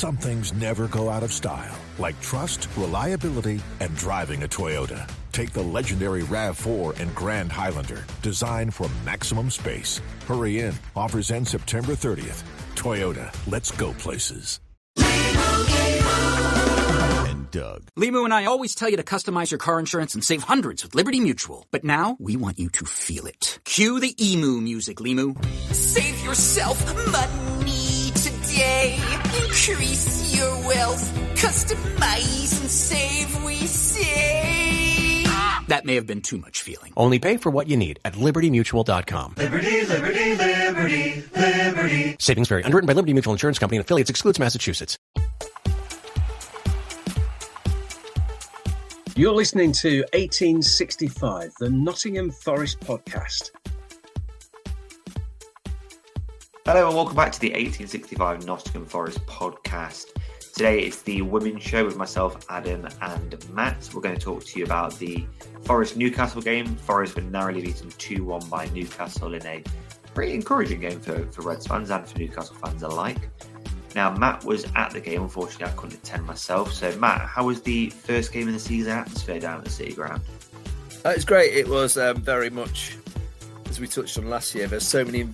Some things never go out of style, like trust, reliability, and driving a Toyota. Take the legendary RAV4 and Grand Highlander, designed for maximum space. Hurry in. Offers end September 30th. Toyota, let's go places. And Doug. Limu and I always tell you to customize your car insurance and save hundreds with Liberty Mutual. But now, we want you to feel it. Cue the emu music, Limu. Save yourself money today. Increase your wealth. Customize and save, we say. That may have been too much feeling. Only pay for what you need at libertymutual.com. Liberty, liberty, liberty, liberty. Savings vary. Underwritten by Liberty Mutual Insurance Company and affiliates. Excludes Massachusetts. You're listening to 1865, the Nottingham Forest podcast. Hello and welcome back to the 1865 Nottingham Forest podcast. Today it's the women's show with myself, Adam and Matt. We're going to talk to you about the Forest-Newcastle game. Forest were narrowly beaten 2-1 by Newcastle in a pretty encouraging game for Reds fans and for Newcastle fans alike. Now, Matt was at the game. Unfortunately, I couldn't attend myself. So, Matt, how was the first game in the season atmosphere down at the City Ground? It's great. It was very much, as we touched on last year, there's so many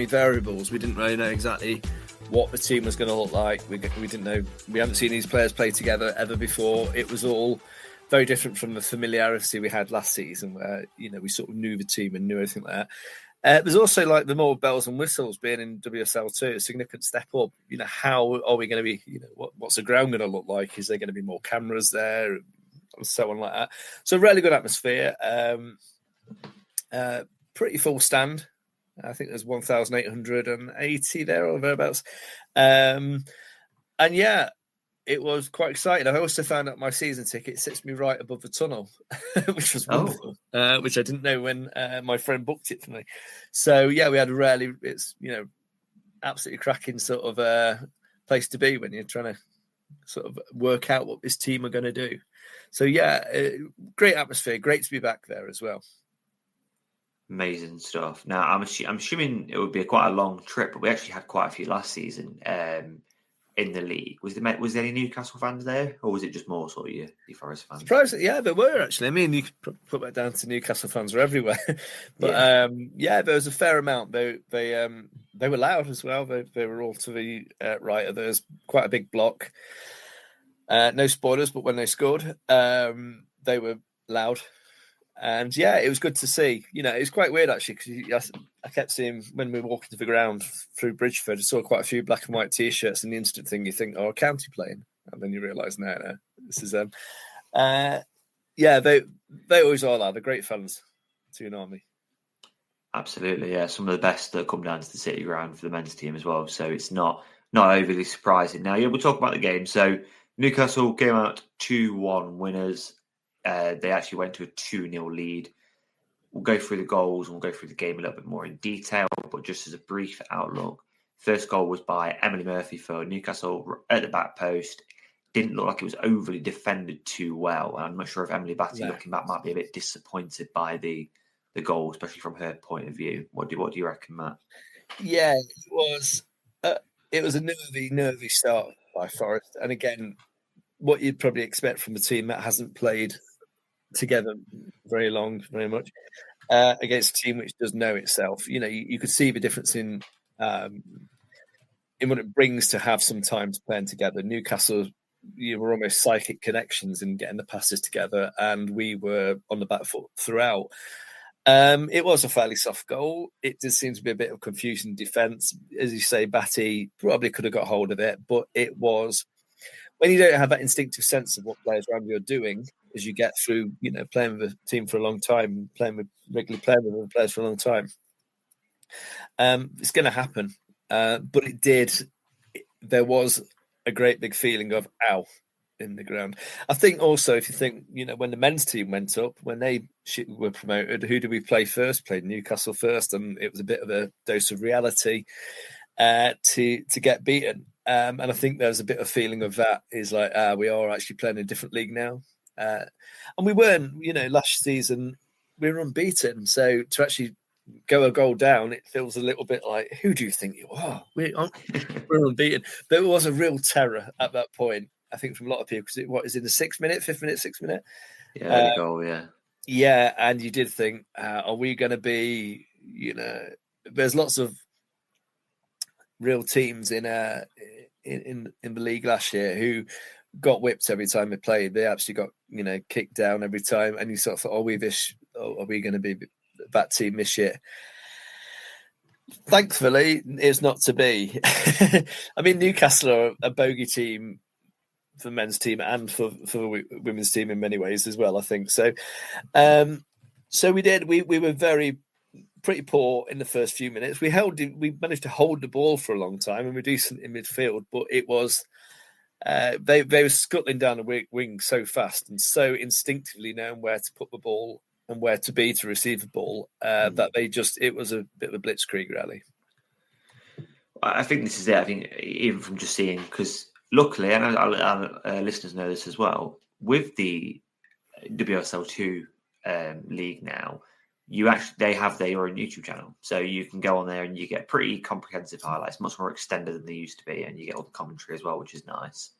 variables. We didn't really know exactly what the team was going to look like. We didn't know. We haven't seen these players play together ever before. It was all very different from the familiarity we had last season, where we sort of knew the team and knew everything like that. There's also like the more bells and whistles being in WSL2, a significant step up. How are we going to be? What's the ground going to look like? Is there going to be more cameras there, and so on like that? So really good atmosphere. Pretty full stand. I think there's 1,880 there or thereabouts. And yeah, it was quite exciting. I also found out my season ticket sits me right above the tunnel, which was wonderful, which I didn't know when my friend booked it for me. So yeah, we had it's absolutely cracking sort of place to be when you're trying to sort of work out what this team are going to do. So yeah, great atmosphere, great to be back there as well. Amazing stuff. Now, I'm assuming it would be quite a long trip, but we actually had quite a few last season in the league. Was there any Newcastle fans there, or was it just more sort of your Forest fans? Surprisingly, yeah, there were actually. I mean, you could put that down to Newcastle fans were everywhere, but yeah, there was a fair amount. They were loud as well. They were all to the right. There was quite a big block. No spoilers, but when they scored, they were loud. And yeah, it was good to see. It was quite weird actually, because I kept seeing when we were walking to the ground through Bridgeford, I saw quite a few black and white T-shirts, and the instant thing you think, a county playing, and then you realise, no, this is them. Yeah, they always are loud. They're great fans to an army. Absolutely, yeah. Some of the best that come down to the City Ground for the men's team as well. So it's not overly surprising. Now, yeah, we'll talk about the game. So Newcastle came out 2-1 winners. They actually went to a 2-0 lead. We'll go through the goals and we'll go through the game a little bit more in detail, but just as a brief outlook, first goal was by Emily Murphy for Newcastle at the back post. Didn't look like it was overly defended too well. I'm not sure if Emily Batty, looking back, might be a bit disappointed by the goal, especially from her point of view. What do you reckon, Matt? Yeah, it was a nervy start by Forest. And again, what you'd probably expect from a team that hasn't played together very much against a team which does know itself. You could see the difference in what it brings to have some time to playing together. Newcastle, were almost psychic connections in getting the passes together, and we were on the back foot throughout. It was a fairly soft goal. It did seem to be a bit of confusion in defence. As you say, Batty probably could have got hold of it, but it was, when you don't have that instinctive sense of what players around you are doing, as you get through, playing with a team for a long time, regularly playing with other players for a long time, it's going to happen. But it did. There was a great big feeling of ow in the ground. I think also, if you think, when the men's team went up, when they were promoted, who did we play first? Played Newcastle first, and it was a bit of a dose of reality to get beaten. And I think there's a bit of feeling of that is like, we are actually playing in a different league now. And we weren't, last season, we were unbeaten. So to actually go a goal down, it feels a little bit like, who do you think you are? We're unbeaten. There was a real terror at that point, I think, from a lot of people, because what is in the 6th minute, 6th minute? Yeah, early goal, yeah. Yeah, and you did think, are we going to be, there's lots of real teams in the league last year who got whipped every time they played. They actually got, kicked down every time, and you sort of thought, are we going to be that team this year? Thankfully, it's not to be. I mean, Newcastle are a bogey team for the men's team and for the women's team in many ways as well, I think. So we were pretty poor in the first few minutes. We managed to hold the ball for a long time and were decent in midfield, but it was they were scuttling down the wing so fast and so instinctively knowing where to put the ball and where to be to receive the ball that it was a bit of a blitzkrieg rally. I think this is it. I think even from just seeing, because luckily, and our listeners know this as well, with the WSL2 league now, they have their own YouTube channel, so you can go on there and you get pretty comprehensive highlights, much more extended than they used to be, and you get all the commentary as well, which is nice.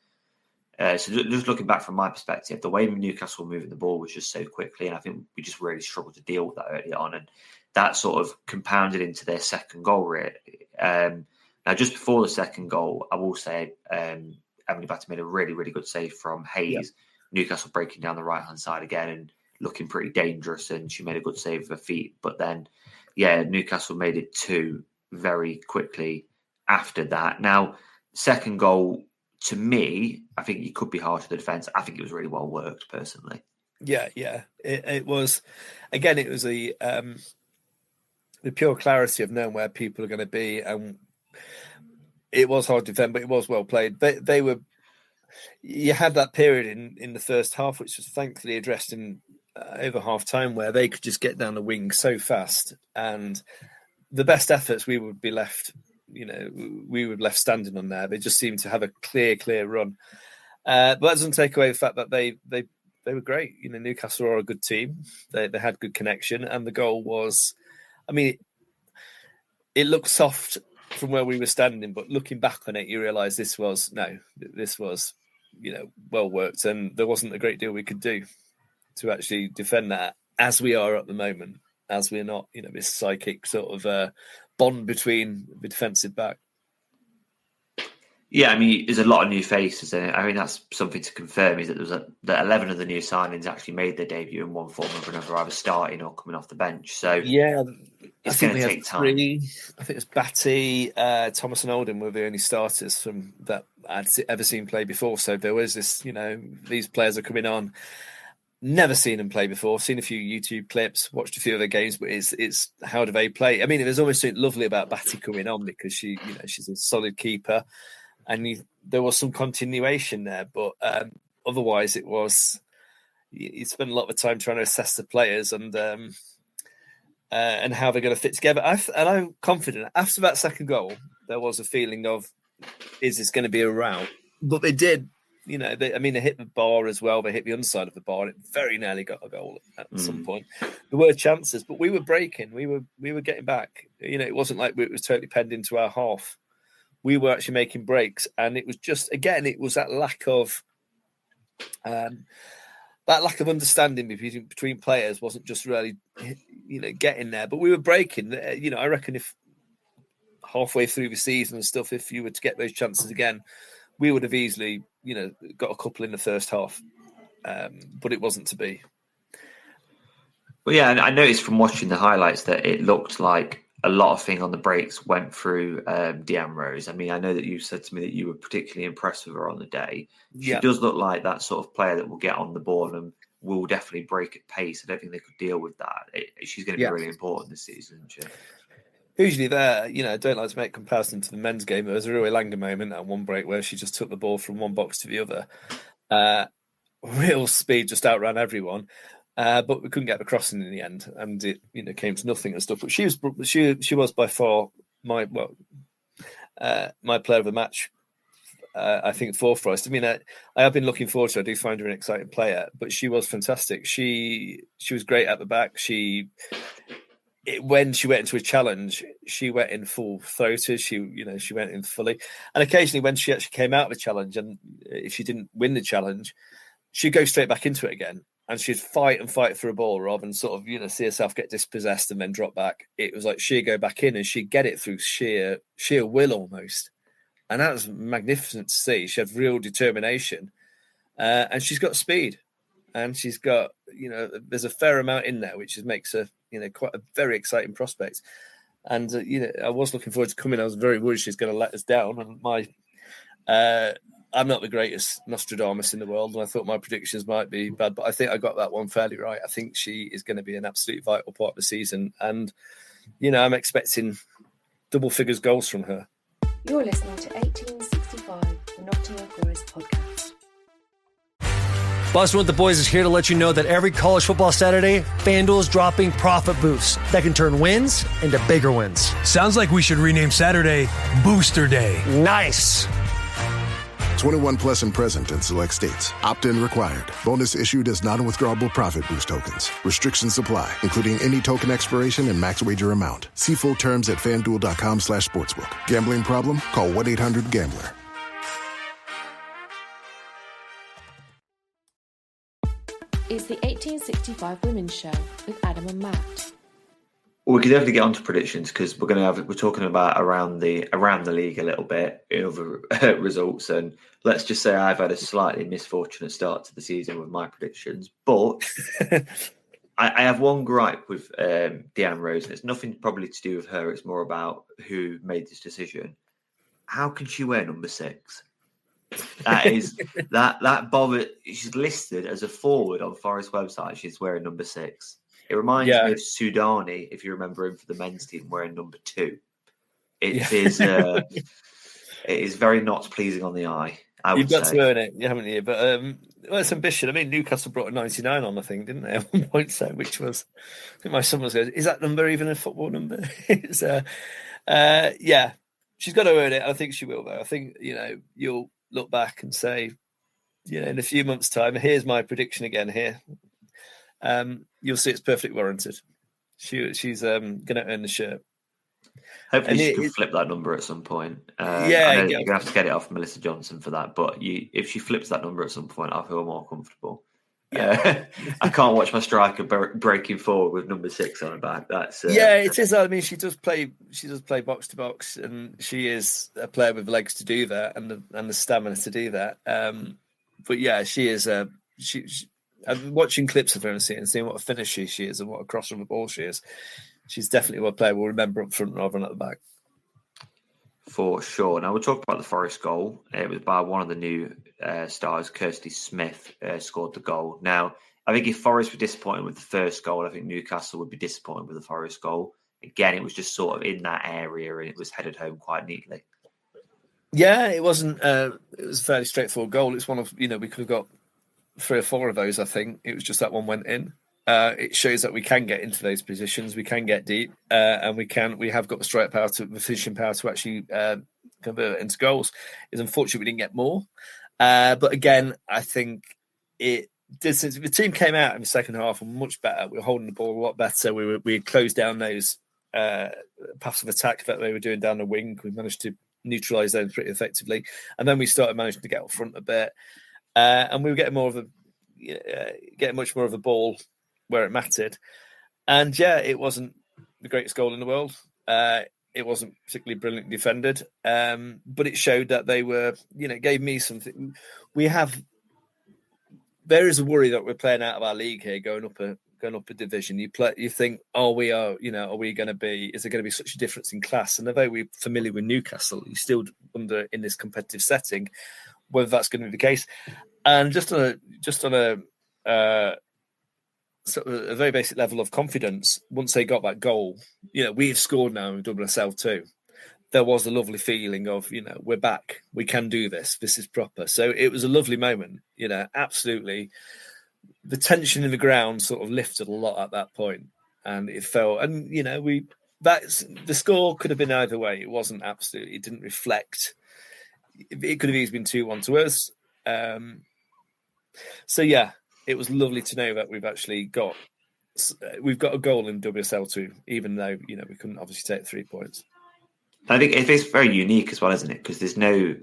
So just looking back from my perspective, the way Newcastle were moving the ball was just so quickly, and I think we just really struggled to deal with that early on, and that sort of compounded into their second goal rate. Now, just before the second goal, I will say Emily Batter made a really, really good save from Hayes. Yep. Newcastle breaking down the right-hand side again and looking pretty dangerous, and she made a good save with her feet. But then, Newcastle made it 2 very quickly after that. Now, second goal, to me, I think you could be harsh to the defence. I think it was really well worked, personally. Yeah. It was, again, it was the pure clarity of knowing where people are going to be, and it was hard to defend, but it was well played. You had that period in the first half, which was thankfully addressed in over half time, where they could just get down the wing so fast, and the best efforts we would be left, we would left standing on there. They just seemed to have a clear run. But that doesn't take away the fact that they were great. Newcastle are a good team. They had good connection, and the goal was, I mean, it looked soft from where we were standing, but looking back on it, you realise this was well worked, and there wasn't a great deal we could do to actually defend that as we are at the moment, as we're not, this psychic sort of bond between the defensive back. Yeah, I mean, there's a lot of new faces in it. I mean, that's something to confirm, is that that 11 of the new signings actually made their debut in one form or another, either starting or coming off the bench. So yeah, it's going to take time. I think it was Batty, Thomas and Oldham were the only starters from that I'd ever seen play before. So there was this, these players are coming on. Never seen them play before. Seen a few YouTube clips, watched a few of their games, but it's how do they play? I mean, there's almost something lovely about Batty coming on because she's a solid keeper. And there was some continuation there, but otherwise it was, you spent a lot of time trying to assess the players and how they're going to fit together. And I'm confident after that second goal, there was a feeling of, is this going to be a rout? But they did, they hit the bar as well. They hit the underside of the bar, and it very nearly got a goal at some point. There were chances, but we were breaking. We were getting back. It wasn't like it was totally penned into our half. We were actually making breaks, and it was just, again, it was that lack of understanding between players wasn't just really, getting there. But we were breaking. I reckon if halfway through the season and stuff, if you were to get those chances again, we would have easily, got a couple in the first half. But it wasn't to be. Well, yeah, and I noticed from watching the highlights that it looked like a lot of thing on the breaks went through Deanne Rose. I mean, I know that you said to me that you were particularly impressed with her on the day. She does look like that sort of player that will get on the ball and will definitely break at pace. I don't think they could deal with that. She's going to be really important this season, isn't she? Usually there, I don't like to make comparison to the men's game. There was a really Langer moment at one break where she just took the ball from one box to the other. Real speed, just outran everyone. But we couldn't get the crossing in the end, and it came to nothing and stuff. But she was by far my player of the match. I think for Forest. I mean, I have been looking forward to her. I do find her an exciting player, but she was fantastic. She was great at the back. She when she went into a challenge, she went in full throated. She went in fully. And occasionally when she actually came out of a challenge, and if she didn't win the challenge, she'd go straight back into it again. And she'd fight for a ball rather than sort of, see herself get dispossessed and then drop back. It was like she'd go back in and she'd get it through sheer will almost. And that was magnificent to see. She had real determination. And she's got speed. And she's got, there's a fair amount in there, which makes her, quite a very exciting prospect. And, I was looking forward to coming. I was very worried she's going to let us down. And I'm not the greatest Nostradamus in the world, and I thought my predictions might be bad, but I think I got that one fairly right. I think she is going to be an absolutely vital part of the season. And, I'm expecting double figures goals from her. You're listening to 1865, the Nottingham Forest podcast. Bustin' with the Boys is here to let you know that every college football Saturday, FanDuel is dropping profit boosts that can turn wins into bigger wins. Sounds like we should rename Saturday Booster Day. Nice. 21 plus and present in select states. Opt-in required. Bonus issued as non-withdrawable profit boost tokens. Restrictions apply, including any token expiration and max wager amount. See full terms at FanDuel.com/sportsbook. Gambling problem? Call 1-800-GAMBLER. It's the 1865 Women's Show with Adam and Matt. Well, we could definitely get on to predictions because we're talking about around the league a little bit in other results, and let's just say I've had a slightly misfortunate start to the season with my predictions, but I have one gripe with Deanne Rose, and it's nothing probably to do with her. It's more about who made this decision. How can she wear number 6? That is that bother. She's listed as a forward on Forest website. She's wearing number 6. It reminds me of Sudani, if you remember him for the men's team, wearing number 2. It is very not pleasing on the eye. You've got to earn it, haven't you? But it's ambition. I mean, Newcastle brought a 99 on, I think, didn't they? At one point, so which was, I think my son was going, is that number even a football number? It's she's got to earn it. I think she will, though. I think you'll look back and say, in a few months' time, here's my prediction again here. You'll see it's perfectly warranted. She's going to earn the shirt. Hopefully she can flip that number at some point. You're going to have to get it off Melissa Johnson for that. But if she flips that number at some point, I'll feel more comfortable. Yeah. I can't watch my striker breaking forward with number 6 on her back. That's it is. I mean, she does play box to box, and she is a player with legs to do that and the stamina to do that. But yeah, she is. I'm watching clips of her and seeing what a finisher she is and what a crosser of the ball she is. She's definitely what a player will remember up front rather than at the back. For sure. Now we'll talk about the Forest goal. It was by one of the new stars, Kirsty Smith, scored the goal. Now, I think if Forest were disappointed with the first goal, I think Newcastle would be disappointed with the Forest goal. Again, it was just sort of in that area and it was headed home quite neatly. Yeah, it wasn't. It was a fairly straightforward goal. It's one of, we could have got 3 or 4 of those, I think. It was just that one went in. It shows that we can get into those positions, we can get deep, and we have got the strike power, the finishing power to actually convert it into goals. It's unfortunate we didn't get more, but again, I think it did. Since the team came out in the second half, and much better. We were holding the ball a lot better. We had closed down those paths of attack that they were doing down the wing. We managed to neutralise them pretty effectively, and then we started managing to get up front a bit, and we were getting much more of the ball where it mattered. And it wasn't the greatest goal in the world. It wasn't particularly brilliantly defended, but it showed that they were, gave me something. There is a worry that we're playing out of our league here, going up a division. You think, are we going to be? Is there going to be such a difference in class? And although we're familiar with Newcastle, you still wonder in this competitive setting whether that's going to be the case. And just on a sort of a very basic level of confidence, once they got that goal, we've scored now and we've done ourselves too. There was a lovely feeling of, we're back, we can do this, this is proper. So it was a lovely moment, absolutely. The tension in the ground sort of lifted a lot at that point, and it felt, and the score could have been either way. It wasn't absolutely, it didn't reflect. It could have easily been 2-1 to us. So yeah. It was lovely to know that we've actually got we've got a goal in WSL too, even though we couldn't obviously take 3 points. I think it's very unique as well, isn't it? Because there's no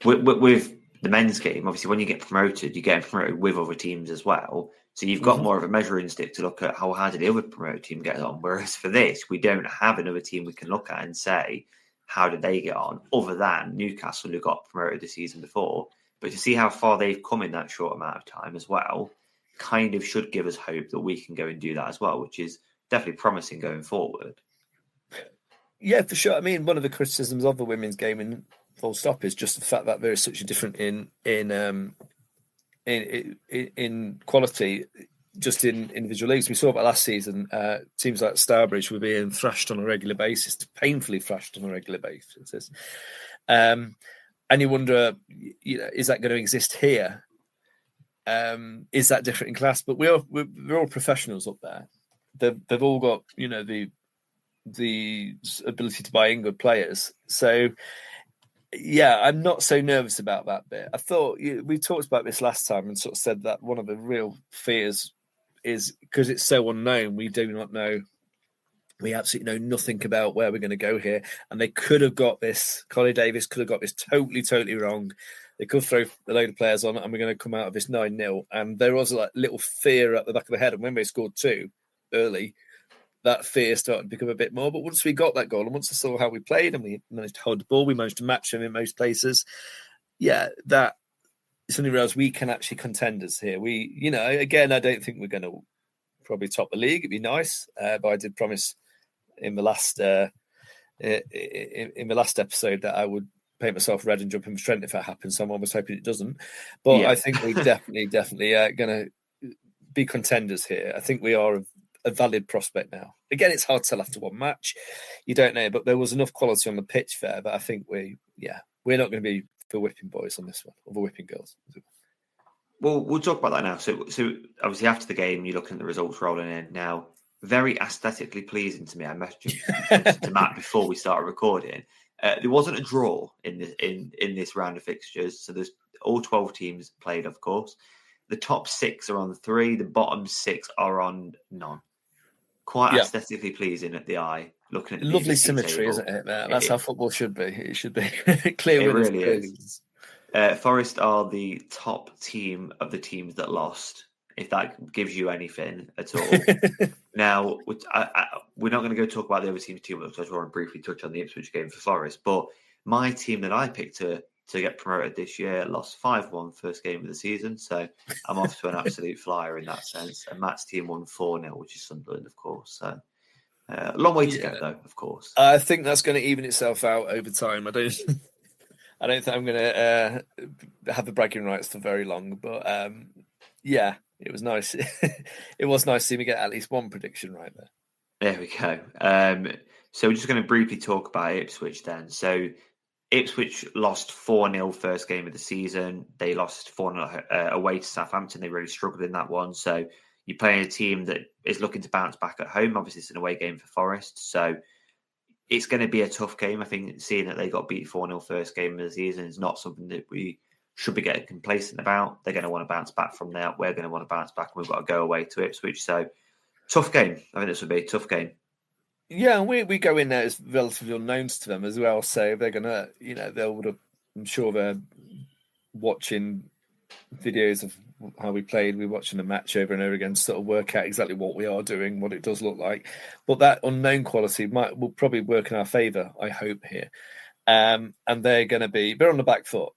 with the men's game. Obviously, when you get promoted, you get promoted with other teams as well. So you've got more of a measuring stick to look at how hard did the other promoted team get on. Whereas for this, we don't have another team we can look at and say how did they get on, other than Newcastle, who got promoted the season before. But to see how far they've come in that short amount of time as well, kind of should give us hope that we can go and do that as well, which is definitely promising going forward. Yeah, for sure. I mean, one of the criticisms of the women's game in full stop is just the fact that there is such a difference in quality, just in individual leagues. We saw that last season. Teams like Stourbridge were being thrashed on a regular basis, painfully thrashed on a regular basis. And you wonder, is that going to exist here? Is that different in class? But we're all professionals up there. They've all got the ability to buy in good players. So yeah, I'm not so nervous about that bit. I thought we talked about this last time and sort of said that one of the real fears is because it's so unknown. We do not know. We absolutely know nothing about where we're going to go here. And they could have got this. Collie Davis could have got this totally wrong. They could throw a load of players on and we're going to come out of this 9-0. And there was a little fear at the back of the head. And when they scored 2 early, that fear started to become a bit more. But once we got that goal and once I saw how we played and we managed to hold the ball, we managed to match them in most places. Yeah, that suddenly realised we can actually contenders here. We, again, I don't think we're going to probably top the league. It'd be nice. But I did promise in the last episode that I would paint myself red and jump in Trent if that happens. So I'm almost hoping it doesn't. But yeah. I think we definitely going to be contenders here. I think we are a valid prospect now. Again, it's hard to tell after one match. You don't know, but there was enough quality on the pitch there that I think we're not going to be the whipping boys on this one, or the whipping girls. Well, we'll talk about that now. So obviously after the game, you're looking at the results rolling in now. Very aesthetically pleasing to me. I messaged to Matt before we started recording. There wasn't a draw in this round of fixtures. So there's all 12 teams played, of course. The top 6 are on 3. The bottom 6 are on none. Quite aesthetically pleasing at the eye. Looking at lovely symmetry, table. Isn't it? That's how football should be. It should be clear. It really is. Forest are the top team of the teams that lost. If that gives you anything at all. Now, we're not going to go talk about the other teams too much. I just want to briefly touch on the Ipswich game for Forest. But my team that I picked to get promoted this year lost 5-1 first game of the season. So I'm off to an absolute flyer in that sense. And Matt's team won 4-0, which is Sunderland, of course. So a long way to go, though, of course. I think that's going to even itself out over time. I don't think I'm going to have the bragging rights for very long. But it was nice. It was nice to see me get at least one prediction right there. There we go. So we're just going to briefly talk about Ipswich then. So Ipswich lost 4-0 first game of the season. They lost 4-0 away to Southampton. They really struggled in that one. So you're playing a team that is looking to bounce back at home. Obviously, it's an away game for Forest. So it's going to be a tough game. I think seeing that they got beat 4-0 first game of the season is not something that we should be getting complacent about. They're going to want to bounce back from there. We're going to want to bounce back, and we've got to go away to Ipswich. So tough game. I think this would be a tough game. Yeah, and we go in there as relatively unknowns to them as well. So they're going to, I'm sure they're watching videos of how we played. We're watching the match over and over again to sort of work out exactly what we are doing, what it does look like. But that unknown quality will probably work in our favour, I hope, here. And they're on the back foot.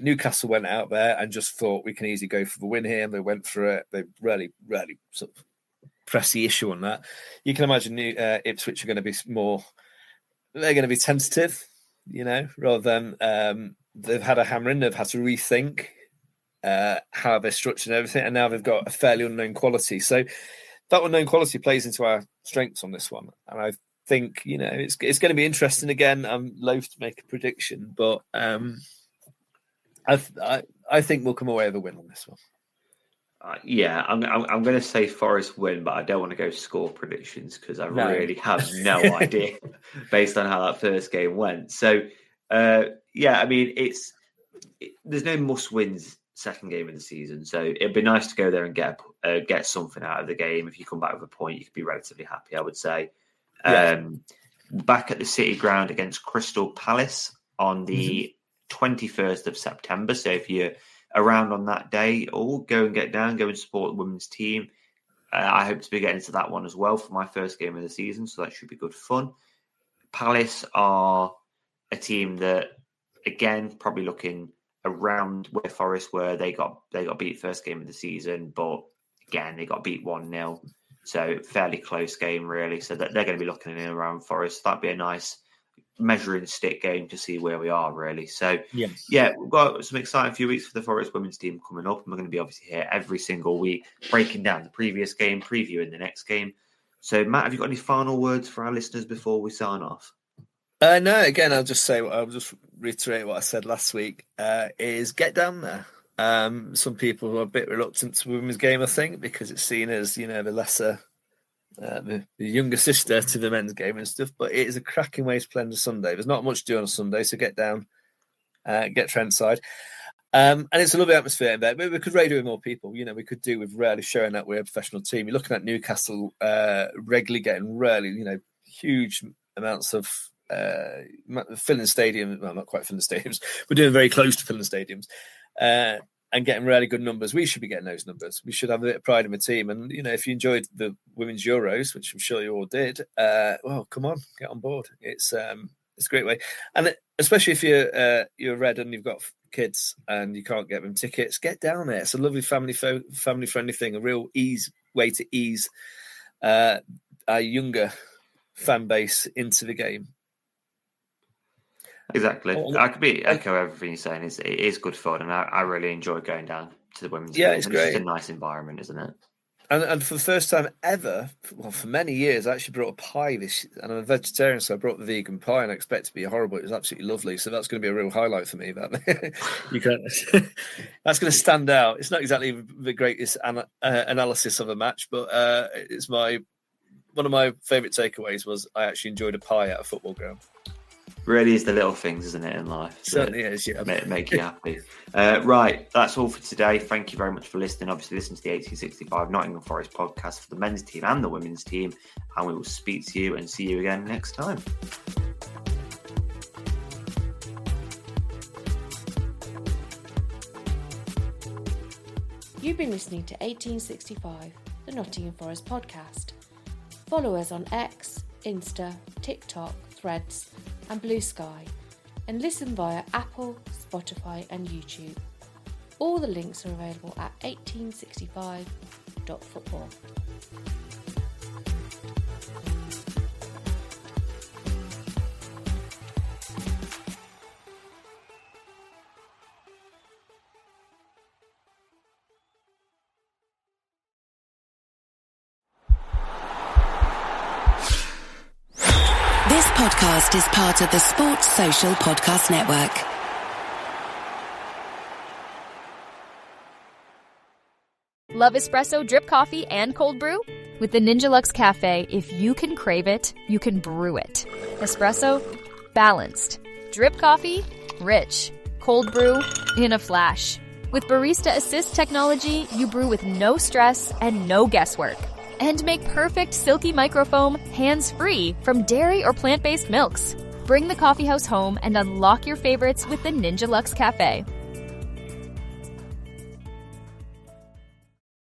Newcastle went out there and just thought we can easily go for the win here. And they went for it. They really sort of press the issue on that. You can imagine Ipswich are going to be they're going to be tentative, rather than they've had a hammer in, they've had to rethink how they're structured and everything, and now they've got a fairly unknown quality. So that unknown quality plays into our strengths on this one. And I think, it's going to be interesting again. I'm loath to make a prediction, but I think we'll come away with a win on this one. I'm going to say Forest win, but I don't want to go score predictions because I really have no idea based on how that first game went. So, there's no must wins second game of the season. So it'd be nice to go there and get something out of the game. If you come back with a point, you could be relatively happy, I would say. Yeah. Back at the City Ground against Crystal Palace on the 21st of September. So if you're around on that day, go and get down, go and support the women's team. I hope to be getting to that one as well for my first game of the season. So that should be good fun. Palace are a team that, again, probably looking around where Forest were. They got beat first game of the season, but again, they got beat 1-0. So fairly close game, really. So that they're going to be looking in around Forest. That'd be a nice measuring stick game to see where we are, really. So, yeah, we've got some exciting few weeks for the Forest women's team coming up. And we're going to be obviously here every single week, breaking down the previous game, previewing the next game. So, Matt, have you got any final words for our listeners before we sign off? No, again, I'll just reiterate what I said last week, is get down there. Some people are a bit reluctant to women's game, I think, because it's seen as, the lesser, the younger sister to the men's game and stuff. But it is a cracking way to play on a Sunday. There's not much to do on a Sunday, so get down, get Trentside. And it's a lovely atmosphere in there. Maybe we could radio with more people. We could do with really showing that we're a professional team. You're looking at Newcastle regularly getting huge amounts of filling stadiums. Well, not quite filling stadiums. We're doing very close to filling stadiums. And getting really good numbers. We should be getting those numbers. We should have a bit of pride in the team. And, if you enjoyed the Women's Euros, which I'm sure you all did, well, come on, get on board. It's a great way. And especially if you're red and you've got kids and you can't get them tickets, get down there. It's a lovely family-friendly thing, a real way to ease our younger fan base into the game. Exactly. I could echo everything you're saying. It is good fun, and I really enjoy going down to the women's game. It's great. It's a nice environment, isn't it? And for the first time ever, for many years, I actually brought a pie this year. And I'm a vegetarian, so I brought the vegan pie, and I expect it to be horrible. It was absolutely lovely. So that's going to be a real highlight for me. That's going to stand out. It's not exactly the greatest analysis of a match, but it's one of my favourite takeaways was I actually enjoyed a pie at a football ground. Really is the little things, isn't it, in life? Certainly is, yeah. Make you happy. Right, that's all for today. Thank you very much for listening. Obviously, listen to the 1865 Nottingham Forest podcast for the men's team and the women's team. And we will speak to you and see you again next time. You've been listening to 1865, the Nottingham Forest podcast. Follow us on X, Insta, TikTok, Threads, and Blue Sky, and listen via Apple, Spotify, and YouTube. All the links are available at 1865.football. This podcast is part of the Sports Social Podcast Network. Love espresso, drip coffee, and cold brew? With the Ninja Luxe Cafe, if you can crave it, you can brew it. Espresso, balanced. Drip coffee, rich. Cold brew, in a flash. With Barista Assist technology, you brew with no stress and no guesswork. And make perfect silky microfoam hands-free from dairy or plant-based milks. Bring the coffeehouse home and unlock your favorites with the Ninja Luxe Cafe.